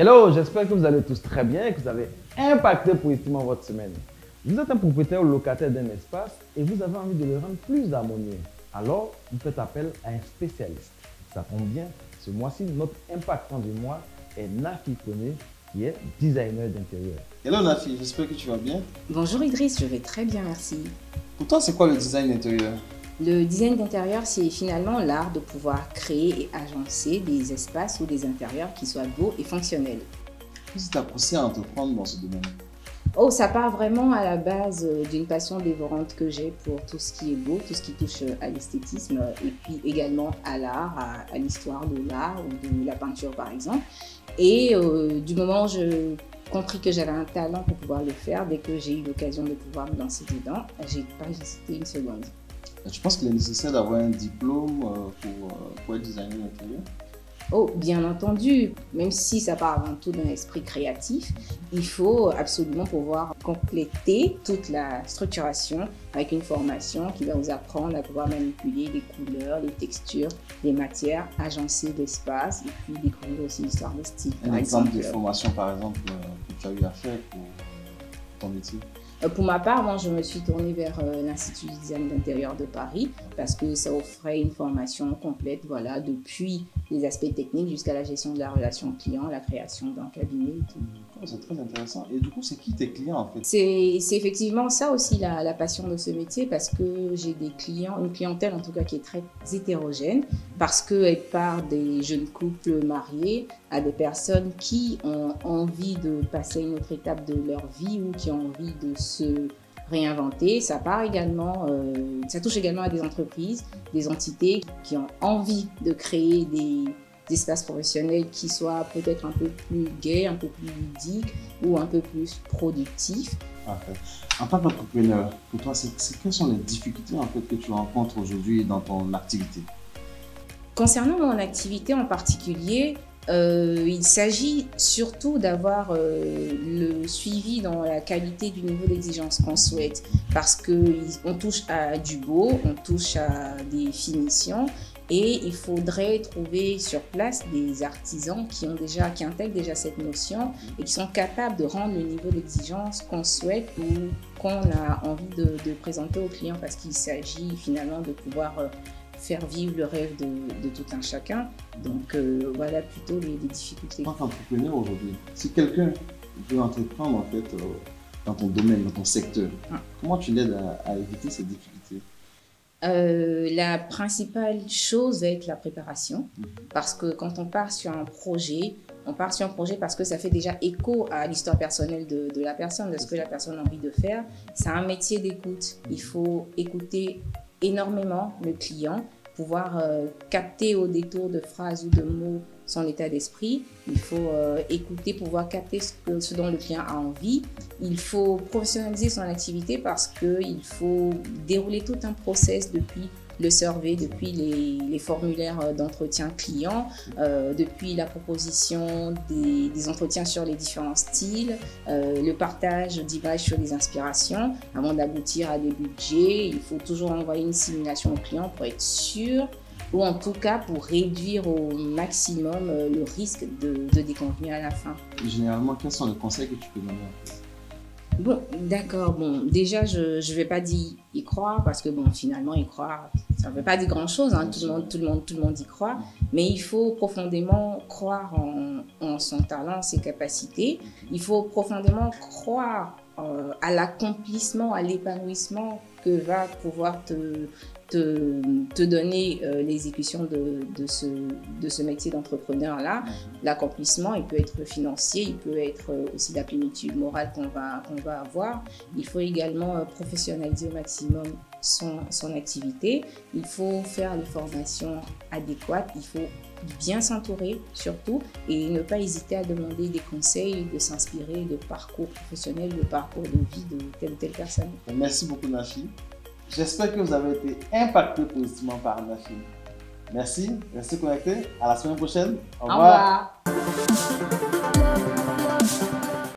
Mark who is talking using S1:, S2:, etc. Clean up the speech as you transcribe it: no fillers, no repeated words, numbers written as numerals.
S1: Hello, j'espère que vous allez tous très bien et que vous avez impacté positivement votre semaine. Vous êtes un propriétaire ou locataire d'un espace et vous avez envie de le rendre plus harmonieux. Alors, vous faites appel à un spécialiste. Ça tombe bien, ce mois-ci, notre impactant du mois est Nafi Koné, qui est designer d'intérieur.
S2: Hello Nafi, j'espère que tu vas bien.
S3: Bonjour Idriss, je vais très bien, merci.
S2: Pour toi, c'est quoi le design d'intérieur?
S3: Le design d'intérieur, c'est finalement l'art de pouvoir créer et agencer des espaces ou des intérieurs qui soient beaux et fonctionnels.
S2: Qu'est-ce qui t'a poussé à entreprendre dans ce domaine?
S3: Oh, ça part vraiment à la base d'une passion dévorante que j'ai pour tout ce qui est beau, tout ce qui touche à l'esthétisme et puis également à l'art, à l'histoire de l'art ou de la peinture par exemple. Et du moment où j'ai compris que j'avais un talent pour pouvoir le faire, dès que j'ai eu l'occasion de pouvoir me lancer dedans, j'ai pas hésité une seconde.
S2: Tu penses qu'il est nécessaire d'avoir un diplôme pour être designer d'intérieur?
S3: Oh, bien entendu, même si ça part avant tout d'un esprit créatif, il faut absolument pouvoir compléter toute la structuration avec une formation qui va vous apprendre à pouvoir manipuler les couleurs, les textures, les matières, agencer l'espace et puis découvrir aussi l'histoire des styles.
S2: Un exemple de formation par exemple que tu as eu à faire pour ton métier?
S3: Pour ma part, moi, je me suis tournée vers l'Institut du design d'intérieur de Paris parce que ça offrait une formation complète, voilà, depuis les aspects techniques jusqu'à la gestion de la relation client, la création d'un cabinet et tout.
S2: Oh, c'est très intéressant. Et du coup, c'est qui tes clients en fait?
S3: C'est effectivement ça aussi la passion de ce métier parce que j'ai des clients, une clientèle en tout cas qui est très hétérogène parce qu'elle part des jeunes couples mariés à des personnes qui ont envie de passer une autre étape de leur vie ou qui ont envie de se réinventer. Ça part également, ça touche également à des entreprises, des entités qui ont envie de créer des espaces professionnels qui soient peut-être un peu plus gais, un peu plus ludiques ou un peu plus productifs.
S2: Parfait. En tant qu'entrepreneur, pour toi, quelles sont les difficultés en fait que tu rencontres aujourd'hui dans ton activité?
S3: Concernant mon activité en particulier, il s'agit surtout d'avoir le suivi dans la qualité du niveau d'exigence qu'on souhaite parce qu'on touche à du beau, on touche à des finitions et il faudrait trouver sur place des artisans qui intègrent déjà cette notion et qui sont capables de rendre le niveau d'exigence qu'on souhaite ou qu'on a envie de présenter aux clients parce qu'il s'agit finalement de pouvoir faire vivre le rêve de tout un chacun. Donc voilà plutôt les difficultés.
S2: En tant qu'entrepreneur aujourd'hui, si quelqu'un veut entreprendre en fait dans ton domaine, dans ton secteur, comment tu l'aides à éviter ces difficultés?
S3: La principale chose va être la préparation parce que quand on part sur un projet, parce que ça fait déjà écho à l'histoire personnelle de la personne, de ce que la personne a envie de faire. C'est un métier d'écoute. Il faut écouter énormément le client, pouvoir capter au détour de phrases ou de mots son état d'esprit. Il faut écouter, pouvoir capter ce dont le client a envie. Il faut professionnaliser son activité parce qu'il faut dérouler tout un process depuis le survey, depuis les formulaires d'entretien client, depuis la proposition des entretiens sur les différents styles, le partage d'images sur les inspirations. Avant d'aboutir à des budgets, il faut toujours envoyer une simulation au client pour être sûr ou en tout cas pour réduire au maximum le risque de déconvenue à la fin.
S2: Généralement, quels sont les conseils que tu peux donner?
S3: Bon, d'accord. Bon, déjà, je ne vais pas dire y croire parce que bon, finalement, y croire, ça ne veut pas dire grand-chose. Hein. Tout le monde y croit. Mais il faut profondément croire en son talent, ses capacités. Il faut profondément croire à l'accomplissement, à l'épanouissement que va pouvoir te donner l'exécution de ce métier d'entrepreneur-là. L'accomplissement, il peut être financier, il peut être aussi la plénitude morale qu'on va avoir. Il faut également professionnaliser au maximum son activité. Il faut faire les formations adéquates. Il faut bien s'entourer surtout et ne pas hésiter à demander des conseils, de s'inspirer de parcours professionnels, de parcours de vie de telle ou telle personne.
S2: Merci beaucoup Nafi. J'espère que vous avez été impacté positivement par Nafi. Merci, restez connectés. À la semaine prochaine. Au revoir.
S3: Au revoir.